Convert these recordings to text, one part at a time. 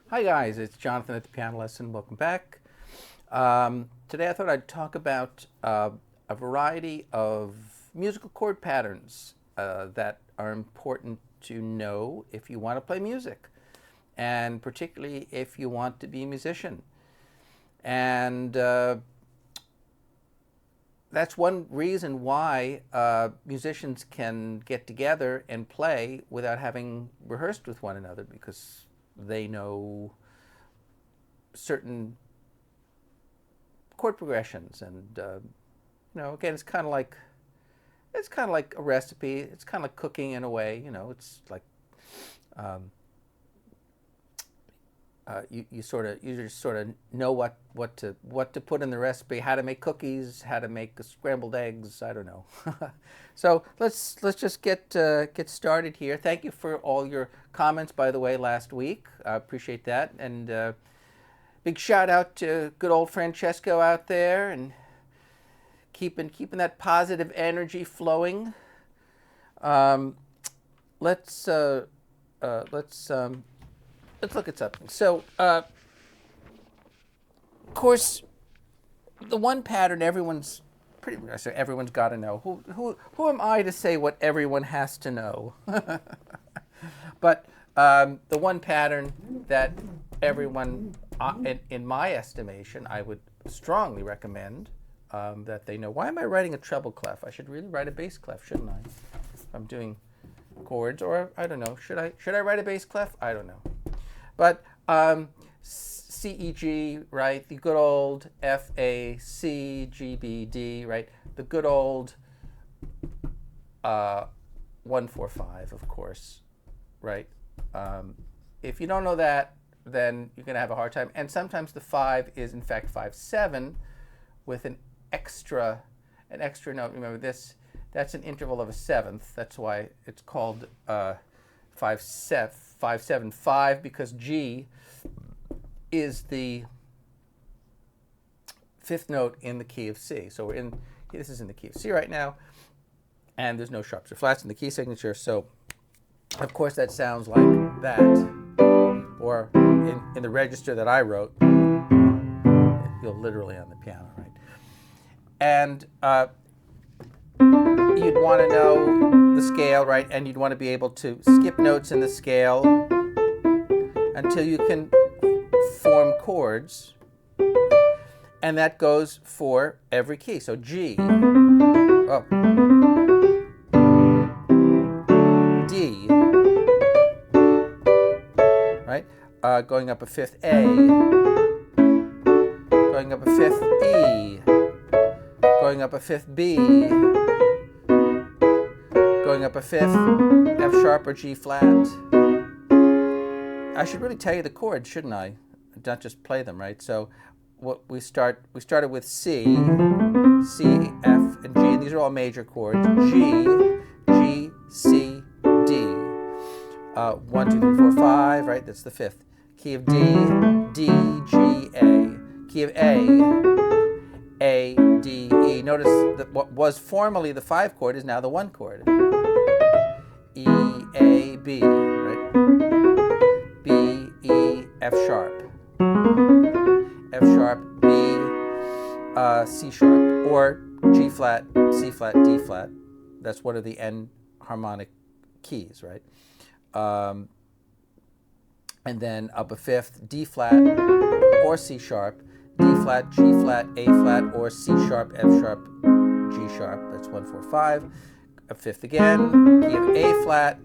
Hi guys, it's Jonathan at the Piano Lesson. Welcome back. Today I thought I'd talk about a variety of musical chord patterns that are important to know if you want to play music, and particularly if you want to be a musician. And that's one reason why musicians can get together and play without having rehearsed with one another, because they know certain chord progressions, and again, it's kind of like a recipe. It's kind of like cooking in a way. It's like um, you just sort of know what to put in the recipe, how to make cookies, how to make scrambled eggs. I don't know. So let's just get started here. Thank you for all your comments, by the way, last week. I appreciate that, and big shout out to good old Francesco out there, and keeping that positive energy flowing. Um, let's uh, uh, let's um, let's look at something. So, of course, the one pattern everyone's got to know. Who am I to say what everyone has to know? But the one pattern that everyone, in my estimation, I would strongly recommend that they know. Why am I writing a treble clef? I should really write a bass clef, shouldn't I? If I'm doing chords, or I don't know. Should I write a bass clef? I don't know. But C, E, G, right? The good old F, A, C, G, B, D, right? The good old 1, 4, 5, of course, right? If you don't know that, then you're going to have a hard time. And sometimes the 5 is, in fact, 5, 7 with an extra note. Remember this, that's an interval of a seventh. That's why it's called 5, 7, 5, because G is the fifth note in the key of C. So this is in the key of C right now, and there's no sharps or flats in the key signature. So, of course, that sounds like that, or in the register that I wrote, you're literally on the piano, right? And you'd want to know the scale, right? And you'd want to be able to skip notes in the scale until you can form chords, and that goes for every key. So G, oh, D, right? Going up a fifth A, going up a fifth E, going up a fifth B, going up a fifth F sharp or G flat. I should really tell you the chords, shouldn't I? Not just play them, right? So what we started with C, F, and G, and these are all major chords. G, G, C, D. 1, 2, 3, 4, 5, right? That's the fifth. Key of D, D, G, A. Key of A, D, E. Notice that what was formerly the 5 chord is now the 1 chord. E, A, B, right? B, E, F sharp. F sharp, B, C sharp, or G flat, C flat, D flat. That's one of the N harmonic keys, right? And then up a fifth, D flat or C sharp, D flat, G flat, A flat, or C sharp, F sharp, G sharp. That's 1, 4, 5. A fifth again, key of A flat,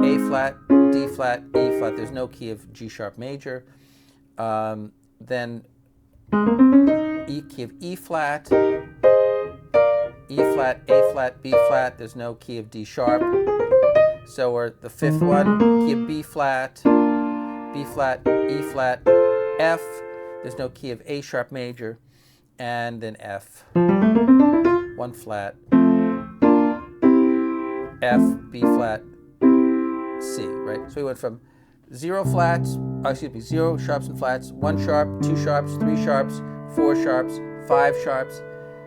D flat, E flat. There's no key of G sharp major. Then key of E flat, E flat, A flat, B flat. There's no key of D sharp. So we're the fifth one, key of B flat, E flat, F. There's no key of A sharp major, and then F, 1 flat, F, B flat, C, right? So we went from 0 flats, 0 sharps and flats, 1 sharp, 2 sharps, 3 sharps, 4 sharps, 5 sharps,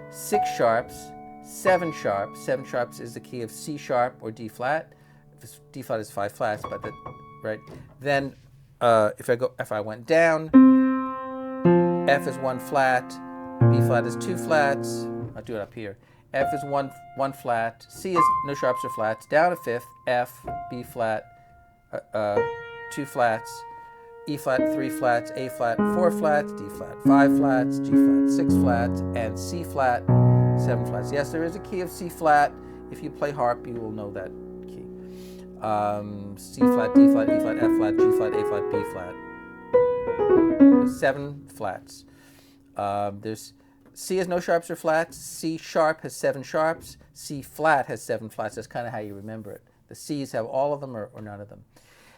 6 sharps, 7 sharps. 7 sharps is the key of C sharp or D flat. D flat is 5 flats, but right. Then if I went down, F is 1 flat, B flat is 2 flats. I'll do it up here. F is one flat, C is no sharps or flats, down a fifth, F, B flat, 2 flats, E flat 3 flats, A flat 4 flats, D flat 5 flats, G flat 6 flats, and C flat 7 flats. Yes, there is a key of C flat. If you play harp, you will know that key. C flat, D flat, E flat, F flat, G flat, A flat, B flat. 7 flats. There's C has no sharps or flats. C sharp has 7 sharps. C flat has 7 flats. That's kind of how you remember it. The C's have all of them or none of them.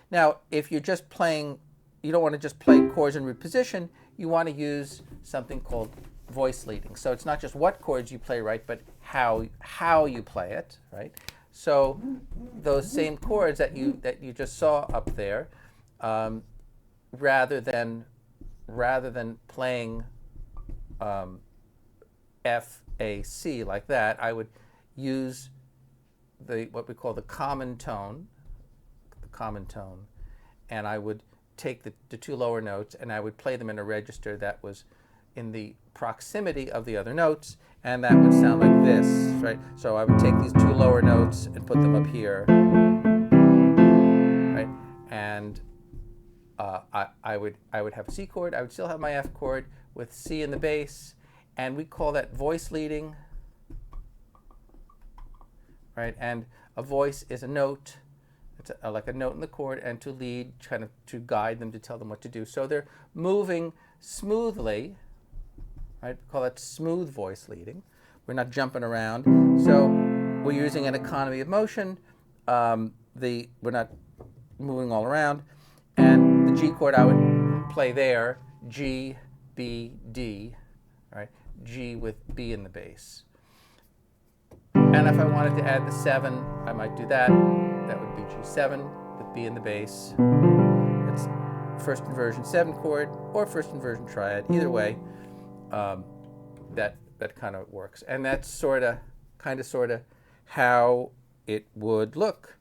Now, if you're just playing, you don't want to just play chords in root position. You want to use something called voice leading. So it's not just what chords you play right, but how you play it, right? So those same chords that you just saw up there, rather than playing F, A, C like that, I would use what we call the common tone, and I would take the 2 lower notes and I would play them in a register that was in the proximity of the other notes, and that would sound like this, right? So I would take these 2 lower notes and put them up here, right? And I would have a C chord. I would still have my F chord with C in the bass, and we call that voice leading, right? And a voice is a note. It's like a note in the chord, and to lead, kind of to guide them, to tell them what to do. So they're moving smoothly, right? We call that smooth voice leading. We're not jumping around. So we're using an economy of motion. We're not moving all around. And the G chord I would play there, G, B, D, right? G with B in the bass. And if I wanted to add the 7, I might do that. That would be G7 with B in the bass. It's first inversion 7 chord or first inversion triad. Either way, that kind of works. And that's sort of how it would look.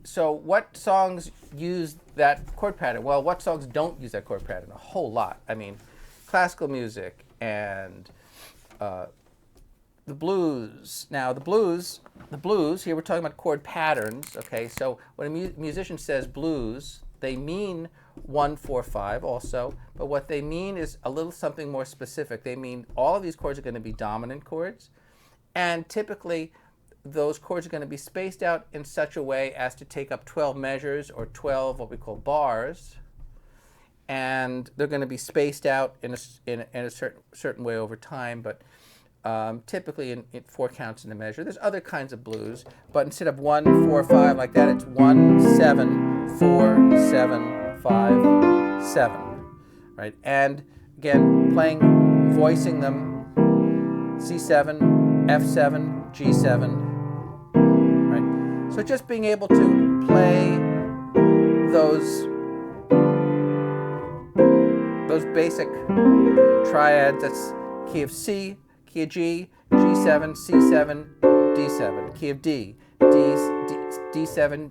So what songs use that chord pattern? Well, what songs don't use that chord pattern? A whole lot. I mean, classical music and the blues. Now, the blues, here we're talking about chord patterns, okay? So when a musician says blues, they mean 1, 4, 5 also, but what they mean is a little something more specific. They mean all of these chords are going to be dominant chords, and typically those chords are going to be spaced out in such a way as to take up 12 measures or 12 what we call bars, and they're going to be spaced out in a certain way over time, but typically in 4 counts in a measure. There's other kinds of blues, but instead of 1, 4, 5 like that, it's 1, 7, 4, 7, 5, 7, right? And again, voicing them, C7, F7, G7, right? So just being able to play those basic triads. That's key of C, key of G, G7, C7, D7, key of D, D7, G7,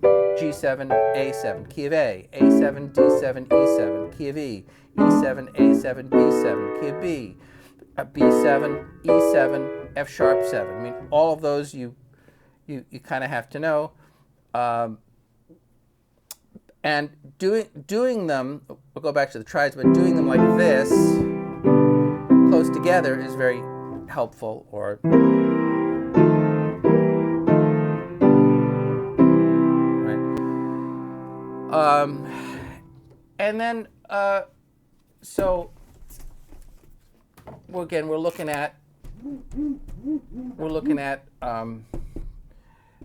A7, key of A, A7, D7, E7, key of E, E7, A7, B7, key of B, B7, E7, F sharp 7. I mean, all of those you kind of have to know. And doing them, we'll go back to the triads, but doing them like this, close together, is very helpful. Or right. And then so we're looking at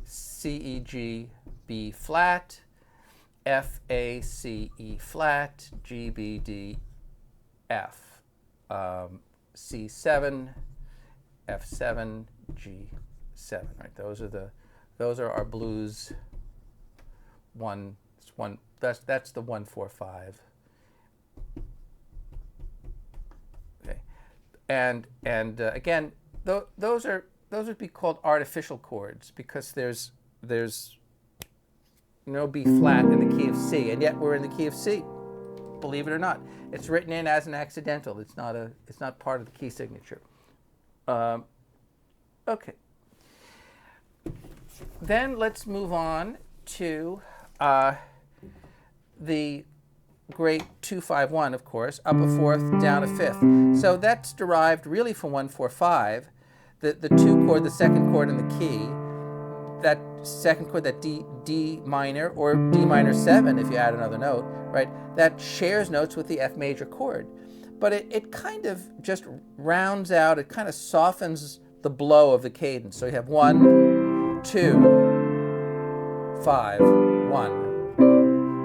C, E, G, B flat, F, A, C, E flat, G, B, D, F, C7, F7, G7. Right. Those are our blues. That's the 1, 4, 5. Okay. And again, those would be called artificial chords, because there's no B flat in the key of C, and yet we're in the key of C. Believe it or not, it's written in as an accidental. It's not part of the key signature. Okay. Then let's move on to the great 2-5-1, of course, up a fourth, down a fifth. So that's derived really from 1-4-5. The two chord, the second chord in the key, that second chord, that D minor or D minor 7 if you add another note, right? That shares notes with the F major chord. But it kind of just rounds out, it kind of softens the blow of the cadence. So you have 1, 2, 5, 1,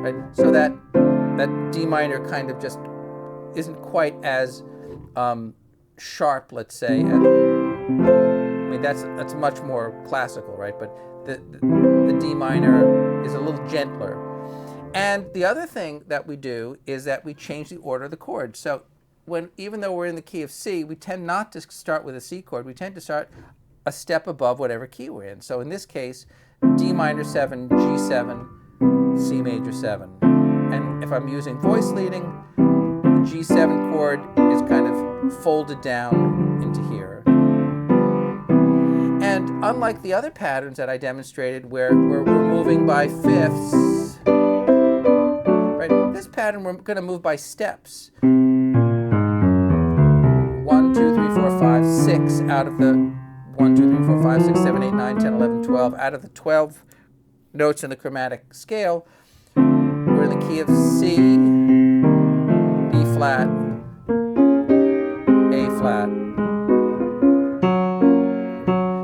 right? So that D minor kind of just isn't quite as sharp, let's say. I mean, that's much more classical, right? But the D minor is a little gentler. And the other thing that we do is that we change the order of the chords. So even though we're in the key of C, we tend not to start with a C chord. We tend to start a step above whatever key we're in. So in this case, D minor 7, G7, C major 7. And if I'm using voice leading, the G7 chord is kind of folded down into here. And unlike the other patterns that I demonstrated where we're moving by fifths, right? This pattern we're going to move by steps. 1, 2, 3, 4, 5, 6 out of the 1, 2, 3, 4, 5, 6, 7, 8, 9, 10, 11, 12 out of the 12 notes in the chromatic scale. We're in the key of C, B flat, A flat.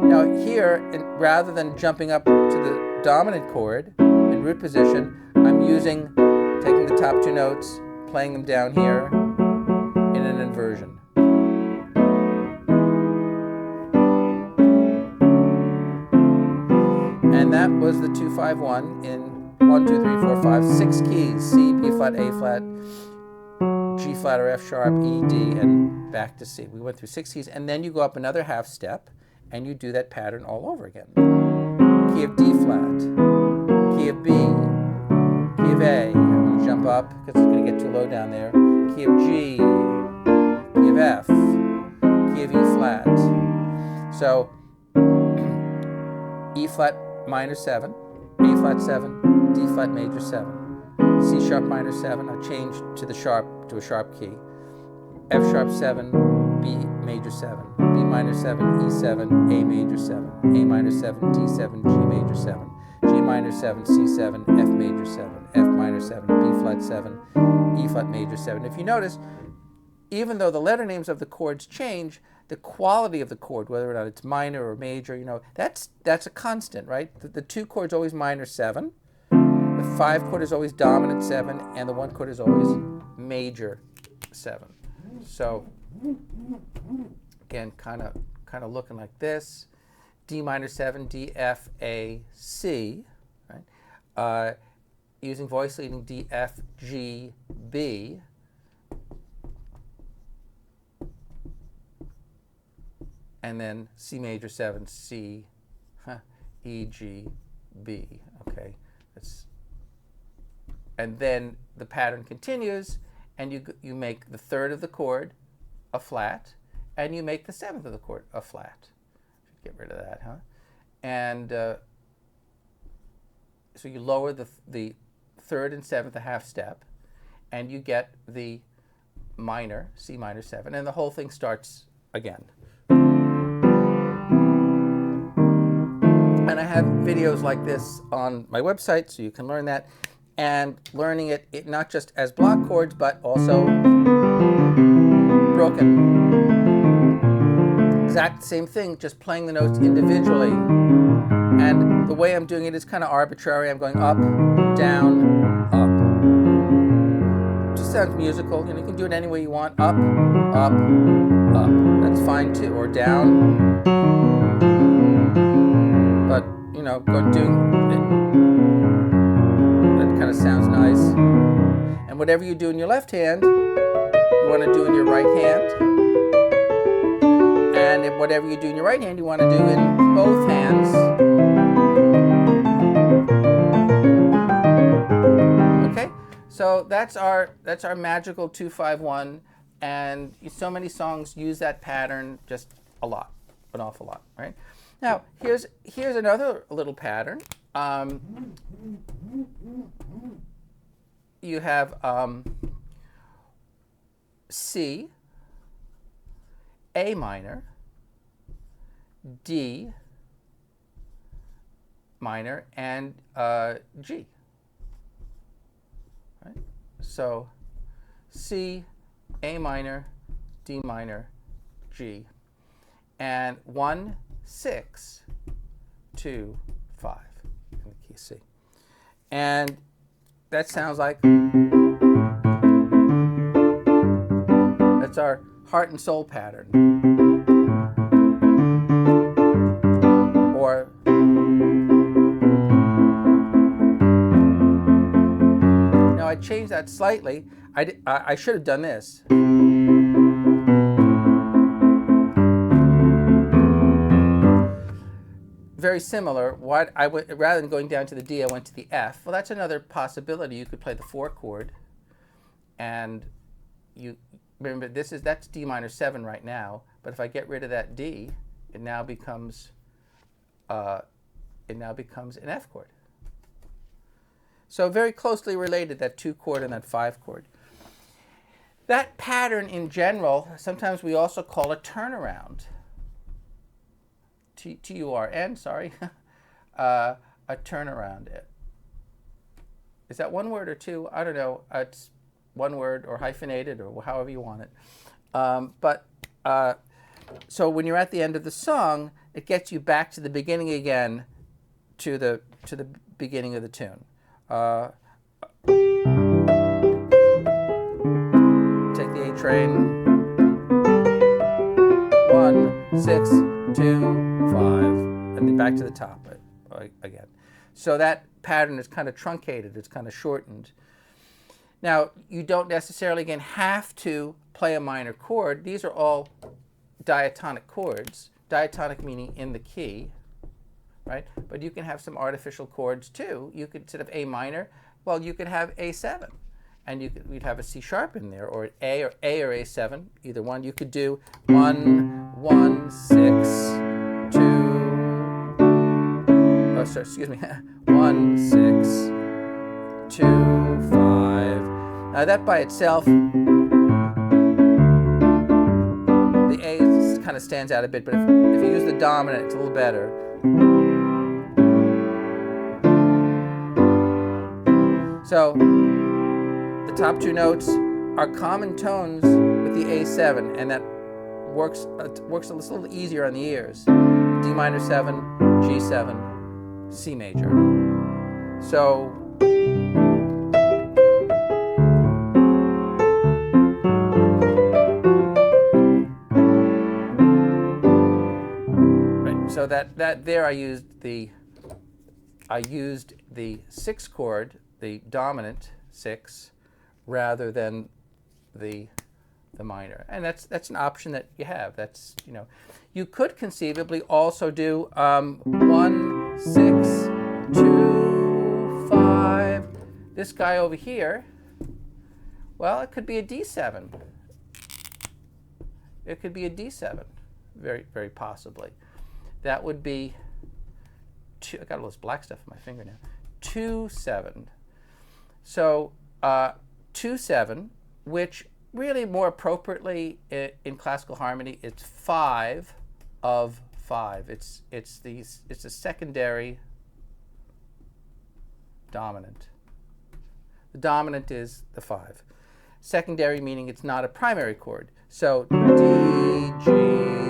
Now here, rather than jumping up to the dominant chord in root position, I'm taking the top two notes, playing them down here in an inversion. And that was the 2-5-1 in 1, 2, 3, 4, 5, 6 keys: C, B flat, A flat, G flat or F sharp, E, D, and back to C. We went through 6 keys, and then you go up another half step, and you do that pattern all over again. Key of D flat, key of B, key of A. I'm going to jump up because it's going to get too low down there. Key of G, key of F, key of E flat. So E flat minor 7, A flat 7, D flat major 7, C sharp minor 7. I changed to a sharp key. F sharp 7, B major 7, B minor 7, E7, A major 7, A minor 7, D7, G major 7, G minor 7, C7, F major 7, F minor 7, B flat 7, E flat major 7. If you notice, even though the letter names of the chords change, the quality of the chord, whether or not it's minor or major, that's a constant, right? The 2 chords always minor 7, the 5 chord is always dominant 7, and the 1 chord is always major 7. So again, kind of looking like this: D minor 7, D, F, A, C, right? Using voice leading, D, F, G, B. And then C major 7, C, E, G, B. Okay, and then the pattern continues, and you make the third of the chord a flat, and you make the seventh of the chord a flat. Get rid of that, huh? And so you lower the third and seventh a half step, and you get the minor, C minor 7, and the whole thing starts again. And I have videos like this on my website, so you can learn that. And learning it not just as block chords, but also broken. Exact same thing, just playing the notes individually. And the way I'm doing it is kind of arbitrary. I'm going up, down, up. It just sounds musical. You can do it any way you want. Up, up, up. That's fine too. Or down. But, doing it, that kind of sounds nice. And whatever you do in your left hand, you want to do in your right hand. And whatever you do in your right hand, you want to do in both hands. So that's our magical 2-5-1, and so many songs use that pattern just a lot, an awful lot, right? Now here's another little pattern. You have C, A minor, D minor, and G. Right? So C, A minor, D minor, G, and 1, 6, 2, 5 in the key C. And that sounds like, that's our heart and soul pattern. Or now I changed that slightly. I should have done this. Very similar. What I would, rather than going down to the D, I went to the F. Well, that's another possibility. You could play the 4 chord, and you remember that's D minor 7 right now. But if I get rid of that D, it now becomes an F chord. So very closely related, that 2 chord and that 5 chord. That pattern in general, sometimes we also call a turnaround. T-U-R-N, sorry, a turnaround. Is that one word or two? I don't know. It's one word or hyphenated or however you want it. So when you're at the end of the song, it gets you back to the beginning again, to the beginning of the tune. Take the A train. 1, 6, 2, 5, and then back to the top again. So that pattern is kind of truncated, it's kind of shortened. Now, you don't necessarily, again, have to play a minor chord. These are all diatonic chords. Diatonic meaning in the key, right? But you can have some artificial chords too. You could, instead of A minor, well, you could have A7. And we'd have a C sharp in there, or A or A7, either one. You could do 1, 1, 6, 2. Oh, sorry, excuse me. 1, 6, 2, 5. Now that by itself, the A kind of stands out a bit, but if you use the dominant, it's a little better. So the top 2 notes are common tones with the A7, and that works a little easier on the ears. D minor 7, G7, C major. So right, so that there I used the 6 chord, the dominant 6, rather than the minor, and that's an option that you have. That's, you know, you could conceivably also do 1, 6, 2, 5. This guy over here, well, it could be a D7. It could be a D7, very, very possibly. That would be I got all this black stuff in my finger now. 2, 7. So 2, 7, which really more appropriately in classical harmony, it's 5 of 5. It's a secondary dominant. The dominant is the 5. Secondary meaning it's not a primary chord. So D, G,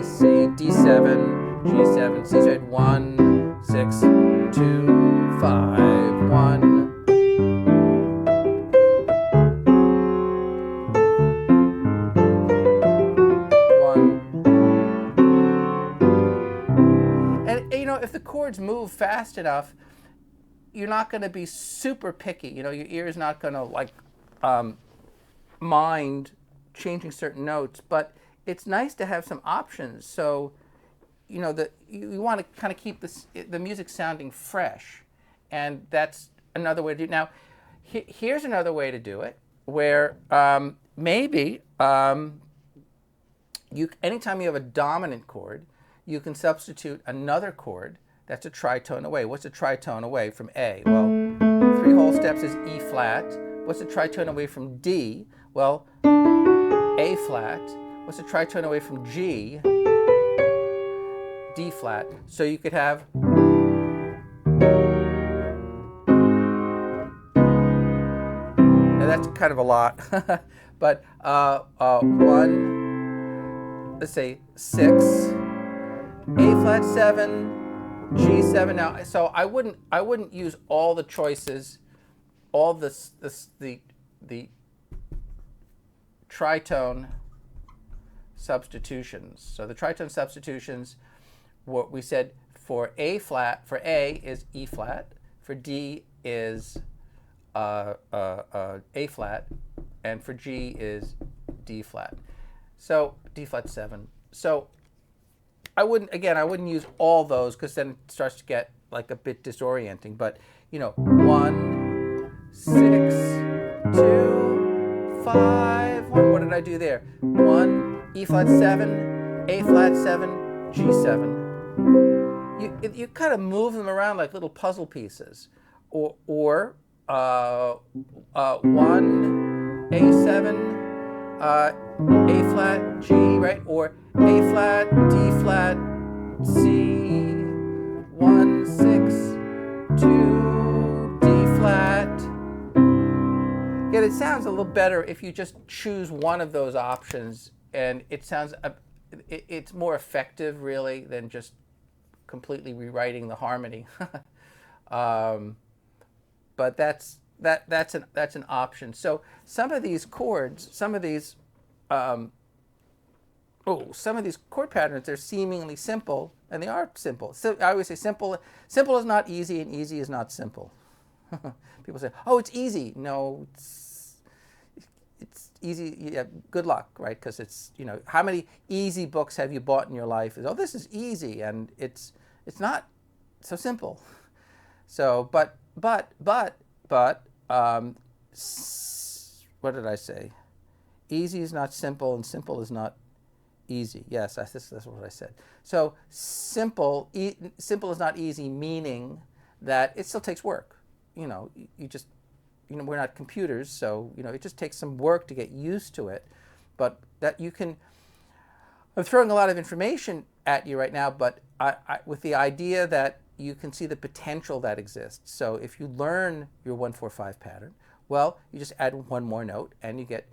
C, D7, G7, C. So you had 1, 6, 2, 5, 1. If the chords move fast enough, you're not going to be super picky. You know, your ear's not going to like mind changing certain notes. But it's nice to have some options. So, you know, you want to kind of keep the music sounding fresh, and that's another way to do it. Now, here's another way to do it, where maybe anytime you have a dominant chord, you can substitute another chord that's a tritone away. What's a tritone away from A? Well, 3 whole steps is E flat. What's a tritone away from D? Well, A flat. What's a tritone away from G? D flat. So you could have that's kind of a lot, but 1, let's say 6, A flat 7, G7. Now, so I wouldn't use all the choices, all the tritone substitutions. So the tritone substitutions, what we said for A flat, for A is E flat, for D is A flat, and for G is D flat. So D flat 7. So I wouldn't use all those, because then it starts to get like a bit disorienting. But 1, 6, 2, 5. What did I do there? 1, E flat 7, A flat 7, G7. You kind of move them around like little puzzle pieces, or 1, A7, A flat, G, right? Or A flat, D flat, C, 1, 6, 2, D flat. Yet it sounds a little better if you just choose one of those options, and it sounds, it's more effective really than just completely rewriting the harmony. But that's an option. So some of these chords, some of these chord patterns, they're seemingly simple, and they are simple. So I always say simple is not easy, and easy is not simple. People say, "Oh, it's easy." No, it's easy. Yeah, good luck, right? Because it's, how many easy books have you bought in your life? Oh, this is easy, and it's not so simple. So, but what did I say? Easy is not simple, and simple is not easy. Yes, that's what I said. So simple is not easy, meaning that it still takes work. You just, we're not computers, so it just takes some work to get used to it. But that you can. I'm throwing a lot of information at you right now, but with the idea that you can see the potential that exists. So if you learn your 1-4-5 pattern, well, you just add one more note, and you get,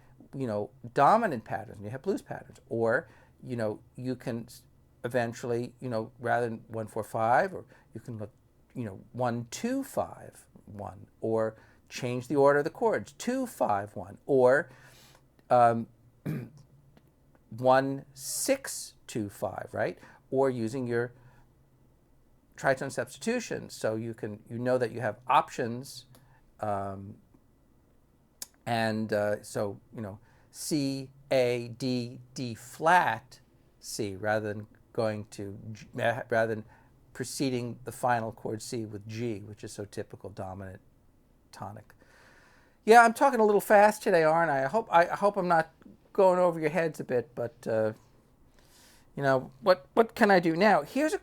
dominant patterns, and you have blues patterns. Or, you can eventually, rather than 1-4-5, or you can look, 1-2-5-1, or change the order of the chords, 2-5-1, or 1-6-2-5, right? Or using your tritone substitution, so you know that you have options, so C, A, D, D flat, C, rather than preceding the final chord C with G, which is so typical dominant tonic. Yeah, I'm talking a little fast today, aren't I? I hope I'm not going over your heads a bit, but what can I do now? Here's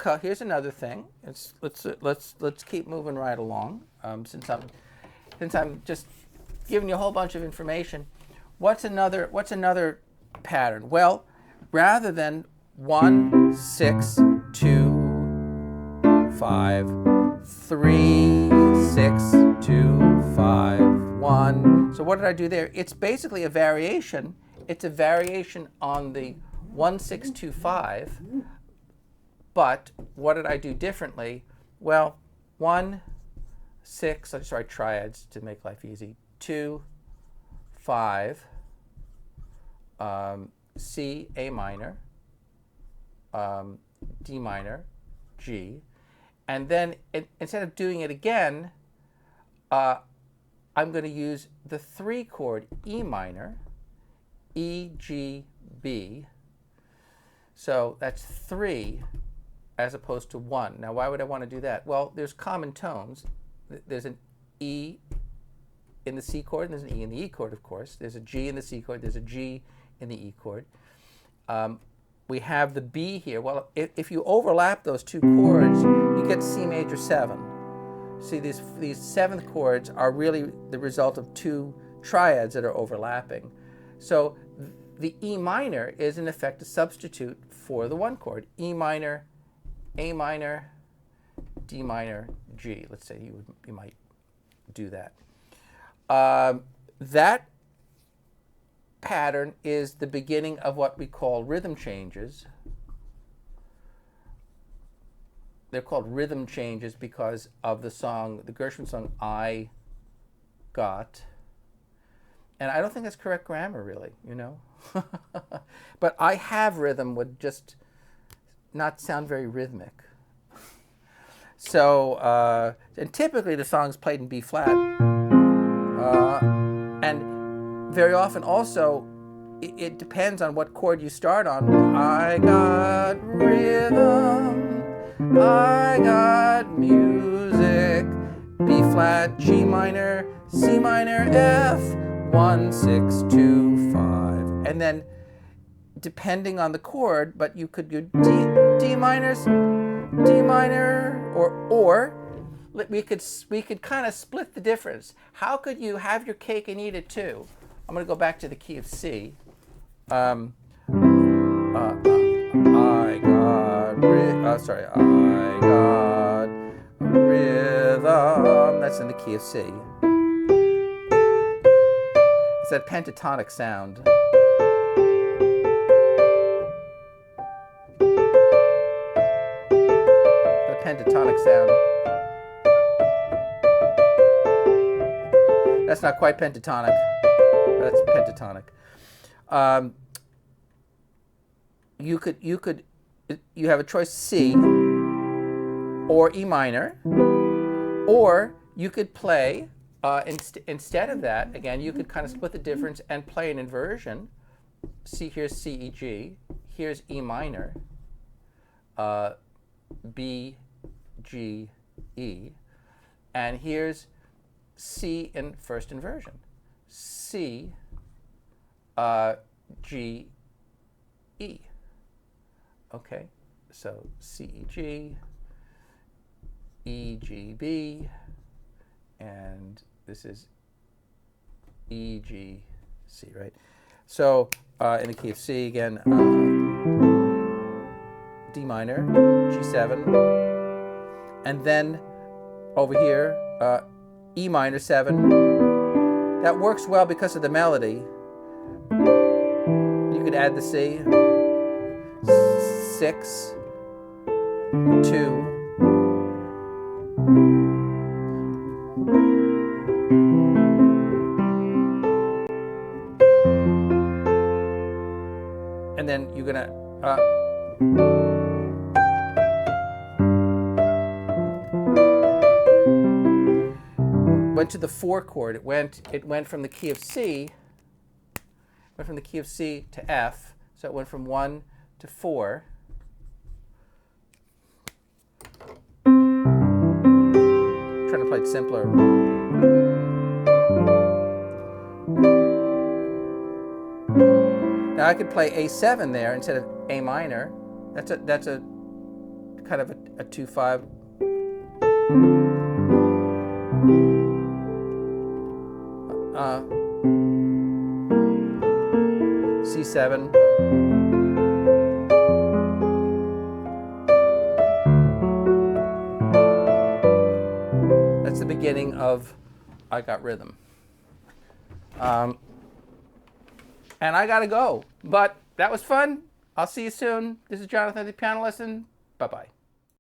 another thing. Let's keep moving right along. Since I'm just giving you a whole bunch of information, what's another pattern? Well, rather than 1, 6, 2, 5, 3, 6, 2, 5, 1. So what did I do there? It's basically a variation. It's a variation on the 1, 6, 2, 5. But what did I do differently? Well, 1, 6, I just write triads to make life easy. 2, 5, C, A minor, D minor, G. And then instead of doing it again, I'm going to use the 3 chord E minor, E, G, B. So that's 3 as opposed to 1. Now, why would I want to do that? Well, there's common tones. There's an E in the C chord, and there's an E in the E chord, of course. There's a G in the C chord, there's a G in the E chord. We have the B here. Well, if you overlap those two chords, you get C major 7. See, these seventh chords are really the result of two triads that are overlapping. So the E minor is, in effect, a substitute for the one chord. E minor, A minor, D minor, G. Let's say you might do that. That pattern is the beginning of what we call rhythm changes. They're called rhythm changes because of the song, the Gershwin song, I Got. And I don't think that's correct grammar, really, you know. But I have rhythm would just not sound very rhythmic. So, and typically the song's played in B flat. And very often also, it depends on what chord you start on. I got rhythm, I got music, B flat, G minor, C minor, F, 1, 6, 2, 5. And then, depending on the chord, but you could do D minor, or we could kind of split the difference. How could you have your cake and eat it too? I'm going to go back to the key of C. I got rhythm. That's in the key of C. It's that pentatonic sound. That pentatonic sound. That's not quite pentatonic. That's pentatonic. You have a choice C or E minor, or you could play instead of that. Again, you could kind of split the difference and play an inversion. See, here's C, E, G. Here's E minor, B, G, E, and here's C in first inversion. C, G, E. Okay, so C, E, G, E, G, B, and this is E, G, C, right? So in the key of C again, D minor, G7, and then over here, E minor 7. That works well because of the melody. You could add the C. 6, 2. And then you're gonna went to the 4 chord. It went from the key of C. Went from the key of C to F. So it went from 1 to 4. I'm trying to play it simpler. Now I could play A7 there instead of A minor. That's a kind of a 2-5. C7. That's the beginning of I Got Rhythm. And I gotta go, but that was fun. I'll see you soon. This is Jonathan, the piano lesson. Bye-bye.